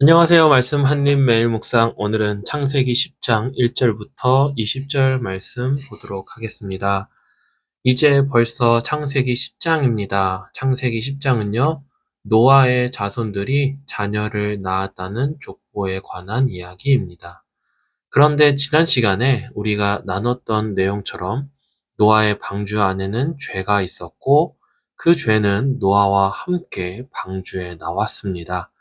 안녕하세요. 말씀 한입 매일 묵상. 오늘은 창세기 10장 1절부터 20절 말씀 보도록 하겠습니다. 이제 벌써 창세기 10장입니다. 창세기 10장은요, 노아의 자손들이 자녀를 낳았다는 족보에 관한 이야기입니다. 그런데 지난 시간에 우리가 나눴던 내용처럼 노아의 방주 안에는 죄가 있었고 그 죄는 노아와 함께 방주에 나왔습니다.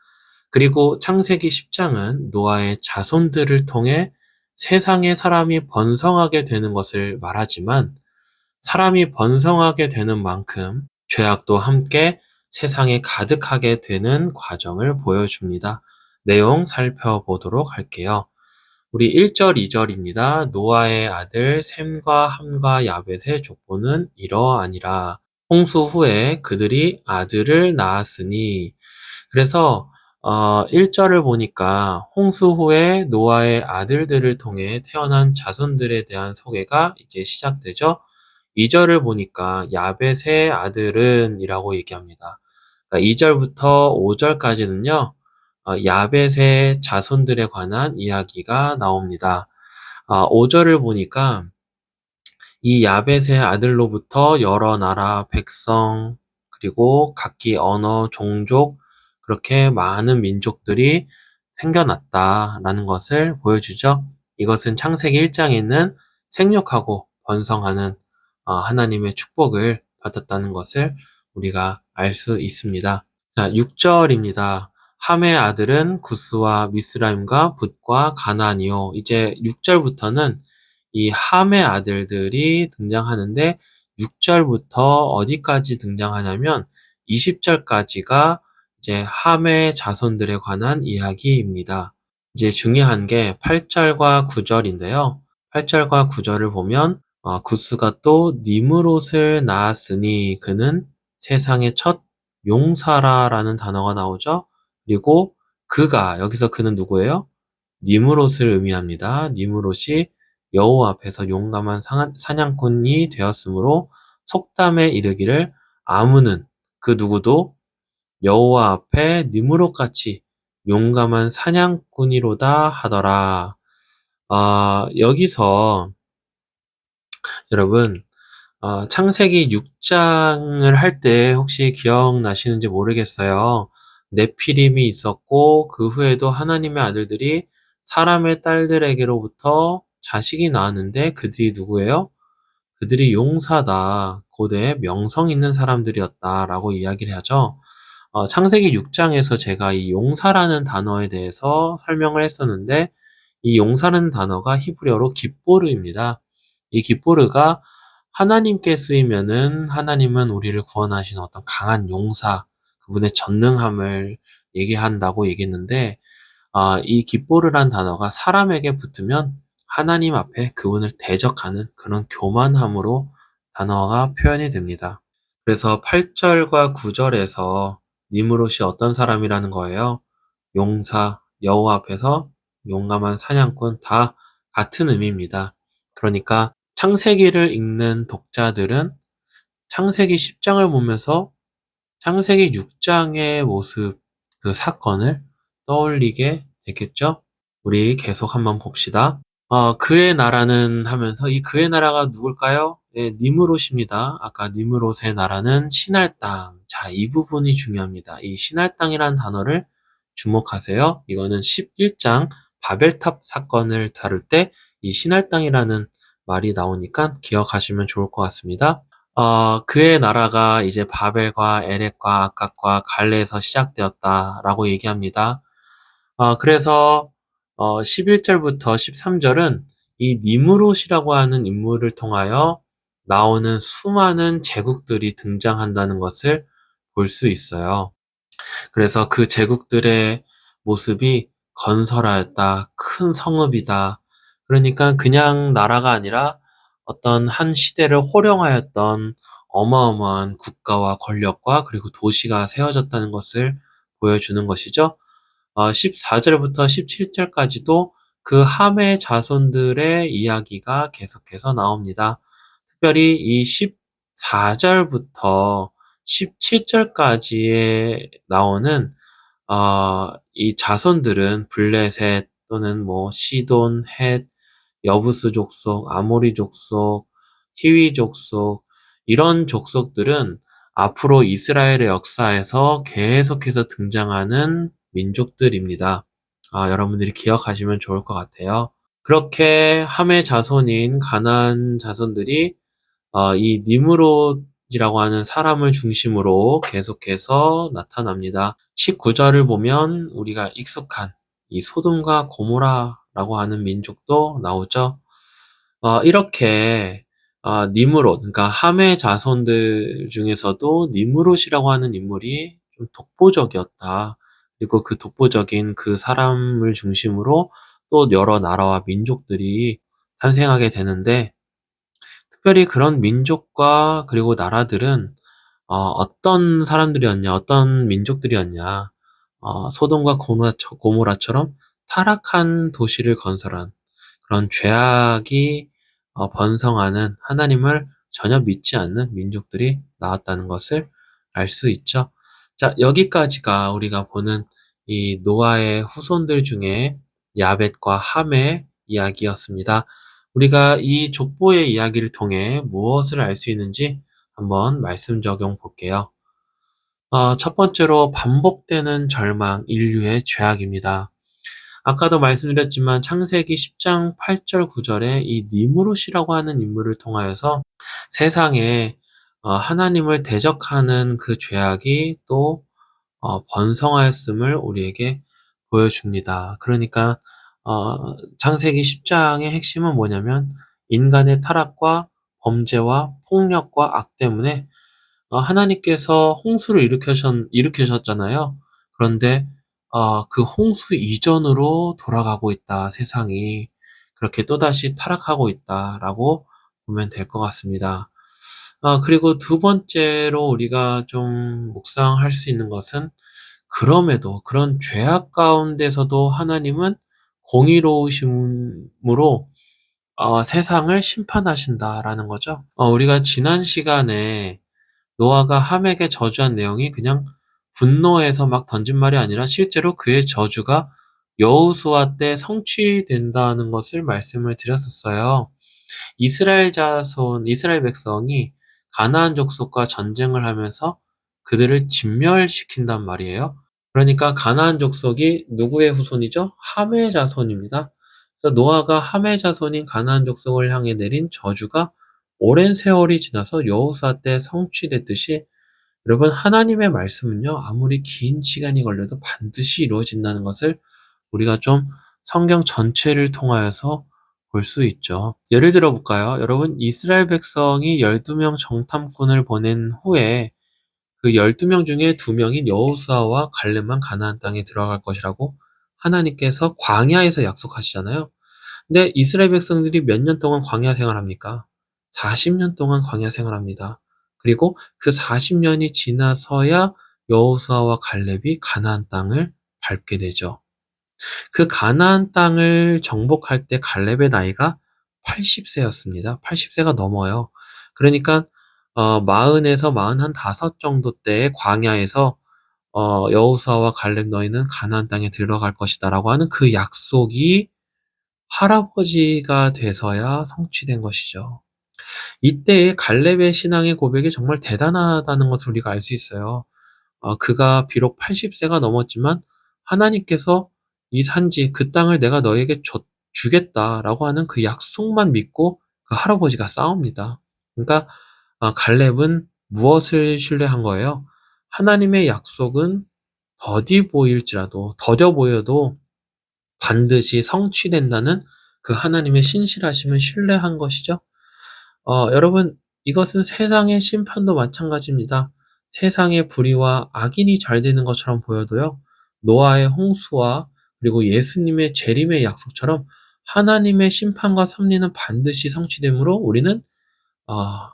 그리고 창세기 10장은 노아의 자손들을 통해 세상에 사람이 번성하게 되는 것을 말하지만 사람이 번성하게 되는 만큼 죄악도 함께 세상에 가득하게 되는 과정을 보여줍니다. 내용 살펴보도록 할게요. 우리 1절, 2절입니다. 노아의 아들 셈과 함과 야벳의 족보는 이러하니라. 홍수 후에 그들이 아들을 낳았으니. 그래서 1절을 보니까 홍수 후에 노아의 아들들을 통해 태어난 자손들에 대한 소개가 이제 시작되죠. 2절을 보니까 야벳의 아들은 이라고 얘기합니다. 2절부터 5절까지는요. 야벳의 자손들에 관한 이야기가 나옵니다. 5절을 보니까 이 야벳의 아들로부터 여러 나라, 백성, 그리고 각기 언어, 종족, 그렇게 많은 민족들이 생겨났다라는 것을 보여주죠. 이것은 창세기 1장에 있는 생육하고 번성하는 하나님의 축복을 받았다는 것을 우리가 알 수 있습니다. 자, 6절입니다. 함의 아들은 구스와 미스라임과 붓과 가나안이요. 이제 6절부터는 이 함의 아들들이 등장하는데 6절부터 어디까지 등장하냐면 20절까지가 이제 함의 자손들에 관한 이야기입니다. 이제 중요한 게 8절과 9절인데요. 8절과 9절을 보면 구스가 또 니므롯을 낳았으니 그는 세상의 첫 용사라라는 단어가 나오죠. 그리고 그가 여기서 그는 누구예요? 니므롯을 의미합니다. 니므롯이 여호와 앞에서 용감한 사냥꾼이 되었으므로 속담에 이르기를 아무는 그 누구도 여호와 앞에 니므롯같이 용감한 사냥꾼이로다 하더라. 여기서 여러분 창세기 6장을 할 때 혹시 기억나시는지 모르겠어요. 네피림이 있었고 그 후에도 하나님의 아들들이 사람의 딸들에게로부터 자식이 나왔는데 그들이 누구예요? 그들이 용사다. 고대 명성 있는 사람들이었다라고 이야기를 하죠. 창세기 6장에서 제가 이 용사라는 단어에 대해서 설명을 했었는데 이 용사라는 단어가 히브리어로 깃보르입니다. 이 깃보르가 하나님께 쓰이면은 하나님은 우리를 구원하시는 어떤 강한 용사, 그분의 전능함을 얘기한다고 얘기했는데 이 깃보르란 단어가 사람에게 붙으면 하나님 앞에 그분을 대적하는 그런 교만함으로 단어가 표현이 됩니다. 그래서 8절과 9절에서 니므롯이 어떤 사람이라는 거예요? 용사, 여호와 앞에서 용감한 사냥꾼 다 같은 의미입니다. 그러니까 창세기를 읽는 독자들은 창세기 10장을 보면서 창세기 6장의 모습, 그 사건을 떠올리게 되겠죠? 우리 계속 한번 봅시다. 그의 나라는 하면서 이 그의 나라가 누굴까요? 네, 니므롯입니다. 아까 니므롯의 나라는 신할 땅. 자, 이 부분이 중요합니다. 이 신할 땅이라는 단어를 주목하세요. 이거는 11장 바벨탑 사건을 다룰 때 이 신할 땅이라는 말이 나오니까 기억하시면 좋을 것 같습니다. 그의 나라가 이제 바벨과 에렉과 아깝과 갈레에서 시작되었다라고 얘기합니다. 그래서 11절부터 13절은 이 니므롯이라고 하는 인물을 통하여 나오는 수많은 제국들이 등장한다는 것을 볼 수 있어요. 그래서 그 제국들의 모습이 건설하였다, 큰 성읍이다. 그러니까 그냥 나라가 아니라 어떤 한 시대를 호령하였던 어마어마한 국가와 권력과 그리고 도시가 세워졌다는 것을 보여주는 것이죠. 14절부터 17절까지도 그 함의 자손들의 이야기가 계속해서 나옵니다. 특별히 이 14절부터 17절까지에 나오는 이 자손들은 블레셋 또는 뭐 시돈, 헷, 여부스 족속, 아모리 족속, 히위 족속 이런 족속들은 앞으로 이스라엘의 역사에서 계속해서 등장하는 민족들입니다. 여러분들이 기억하시면 좋을 것 같아요. 그렇게 함의 자손인 가나안 자손들이 이 니므롯이라고 하는 사람을 중심으로 계속해서 나타납니다. 19절을 보면 우리가 익숙한 이 소돔과 고모라라고 하는 민족도 나오죠. 이렇게 니므롯, 그러니까 함의 자손들 중에서도 니므롯이라고 하는 인물이 좀 독보적이었다. 그리고 그 독보적인 그 사람을 중심으로 또 여러 나라와 민족들이 탄생하게 되는데, 특별히 그런 민족과 그리고 나라들은 어떤 사람들이었냐, 어떤 민족들이었냐, 소돔과 고모라처럼 타락한 도시를 건설한 그런 죄악이 번성하는 하나님을 전혀 믿지 않는 민족들이 나왔다는 것을 알 수 있죠. 자, 여기까지가 우리가 보는 이 노아의 후손들 중에 야벳과 함의 이야기였습니다. 우리가 이 족보의 이야기를 통해 무엇을 알 수 있는지 한번 말씀 적용 볼게요. 첫 번째로 반복되는 절망, 인류의 죄악입니다. 아까도 말씀드렸지만 창세기 10장 8절 9절에 이 니므롯이라고 하는 인물을 통하여서 세상에 하나님을 대적하는 그 죄악이 또 번성하였음을 우리에게 보여줍니다. 그러니까 창세기 10장의 핵심은 뭐냐면 인간의 타락과 범죄와 폭력과 악 때문에 하나님께서 홍수를 일으키셨잖아요. 그런데 그 홍수 이전으로 돌아가고 있다, 세상이. 그렇게 또다시 타락하고 있다라고 보면 될 것 같습니다. 그리고 두 번째로 우리가 좀 묵상할 수 있는 것은 그럼에도 그런 죄악 가운데서도 하나님은 공의로우심으로 세상을 심판하신다라는 거죠. 우리가 지난 시간에 노아가 함에게 저주한 내용이 그냥 분노해서 막 던진 말이 아니라 실제로 그의 저주가 여호수아 때 성취된다는 것을 말씀을 드렸었어요. 이스라엘 백성이 가나안 족속과 전쟁을 하면서 그들을 진멸시킨단 말이에요. 그러니까 가나안 족속이 누구의 후손이죠? 함의 자손입니다. 그래서 노아가 함의 자손인 가나안 족속을 향해 내린 저주가 오랜 세월이 지나서 여호수아 때 성취됐듯이 여러분 하나님의 말씀은요 아무리 긴 시간이 걸려도 반드시 이루어진다는 것을 우리가 좀 성경 전체를 통하여서 볼 수 있죠. 예를 들어 볼까요? 여러분 이스라엘 백성이 12명 정탐꾼을 보낸 후에 그 12명 중에 2명인 여호수아와 갈렙만 가나안 땅에 들어갈 것이라고 하나님께서 광야에서 약속하시잖아요. 근데 이스라엘 백성들이 몇 년 동안 광야 생활합니까? 40년 동안 광야 생활합니다. 그리고 그 40년이 지나서야 여호수아와 갈렙이 가나안 땅을 밟게 되죠. 그 가나안 땅을 정복할 때 갈렙의 나이가 80세였습니다. 80세가 넘어요. 그러니까 40에서 45 정도 때의 광야에서 여호수아와 갈렙 너희는 가나안 땅에 들어갈 것이다라고 하는 그 약속이 할아버지가 돼서야 성취된 것이죠. 이때의 갈렙의 신앙의 고백이 정말 대단하다는 것을 우리가 알 수 있어요. 그가 비록 80세가 넘었지만 하나님께서 이 산지, 그 땅을 내가 너에게 주겠다라고 하는 그 약속만 믿고 그 할아버지가 싸웁니다. 그러니까 갈렙은 무엇을 신뢰한 거예요? 하나님의 약속은 더뎌 보여도 반드시 성취된다는 그 하나님의 신실하심을 신뢰한 것이죠. 여러분, 이것은 세상의 심판도 마찬가지입니다. 세상의 불의와 악인이 잘 되는 것처럼 보여도요, 노아의 홍수와 그리고 예수님의 재림의 약속처럼 하나님의 심판과 섭리는 반드시 성취되므로 우리는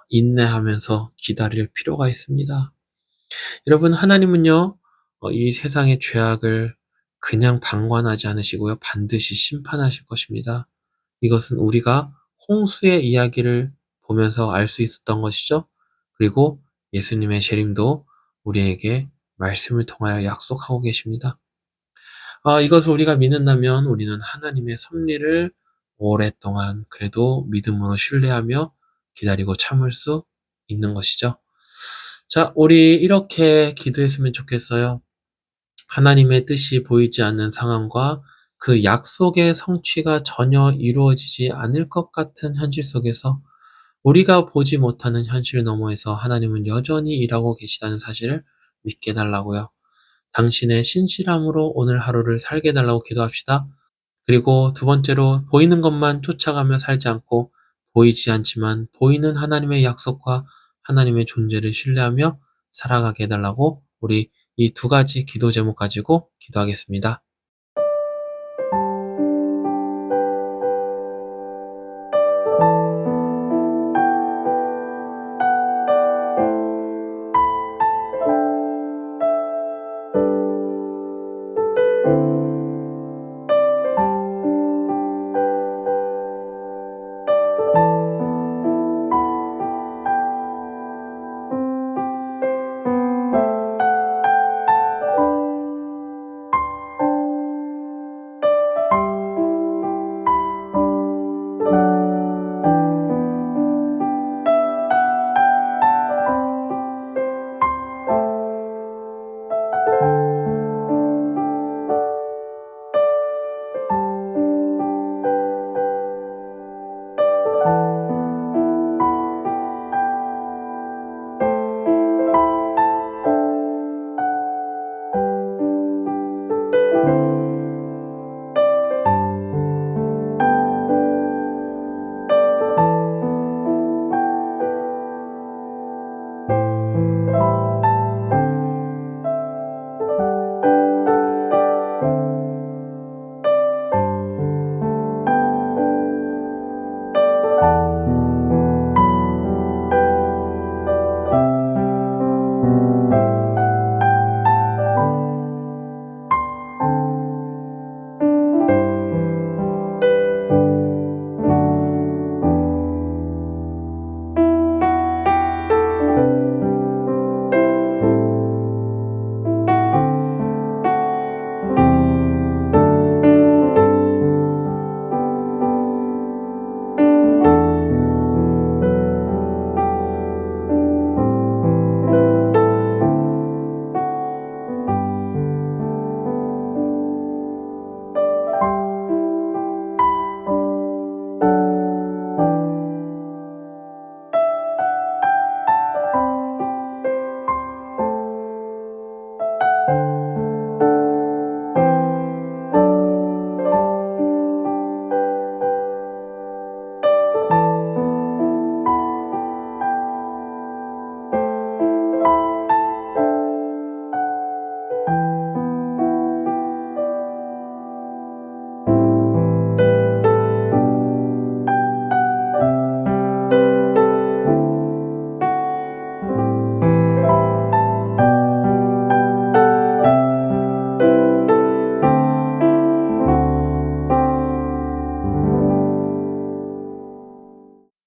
인내하면서 기다릴 필요가 있습니다. 여러분, 하나님은요, 이 세상의 죄악을 그냥 방관하지 않으시고요, 반드시 심판하실 것입니다. 이것은 우리가 홍수의 이야기를 보면서 알 수 있었던 것이죠. 그리고 예수님의 재림도 우리에게 말씀을 통하여 약속하고 계십니다. 이것을 우리가 믿는다면 우리는 하나님의 섭리를 오랫동안 그래도 믿음으로 신뢰하며 기다리고 참을 수 있는 것이죠. 자, 우리 이렇게 기도했으면 좋겠어요. 하나님의 뜻이 보이지 않는 상황과 그 약속의 성취가 전혀 이루어지지 않을 것 같은 현실 속에서 우리가 보지 못하는 현실 너머에서 하나님은 여전히 일하고 계시다는 사실을 믿게 해달라고요. 당신의 신실함으로 오늘 하루를 살게 해달라고 기도합시다. 그리고 두 번째로 보이는 것만 쫓아가며 살지 않고 보이지 않지만 보이는 하나님의 약속과 하나님의 존재를 신뢰하며 살아가게 해달라고 우리 이 두 가지 기도 제목 가지고 기도하겠습니다.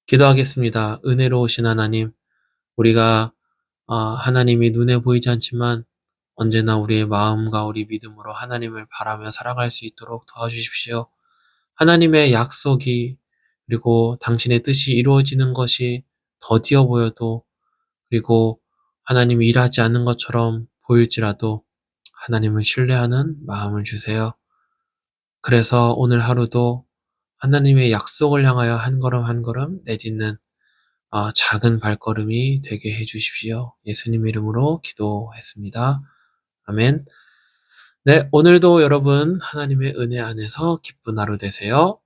기도하겠습니다. 은혜로우신 하나님, 우리가 하나님이 눈에 보이지 않지만 언제나 우리의 마음과 우리 믿음으로 하나님을 바라며 살아갈 수 있도록 도와주십시오. 하나님의 약속이 그리고 당신의 뜻이 이루어지는 것이 더디어 보여도 그리고 하나님이 일하지 않는 것처럼 보일지라도 하나님을 신뢰하는 마음을 주세요. 그래서 오늘 하루도 하나님의 약속을 향하여 한 걸음 한 걸음 내딛는 작은 발걸음이 되게 해 주십시오. 예수님 이름으로 기도했습니다. 아멘. 네, 오늘도 여러분 하나님의 은혜 안에서 기쁜 하루 되세요.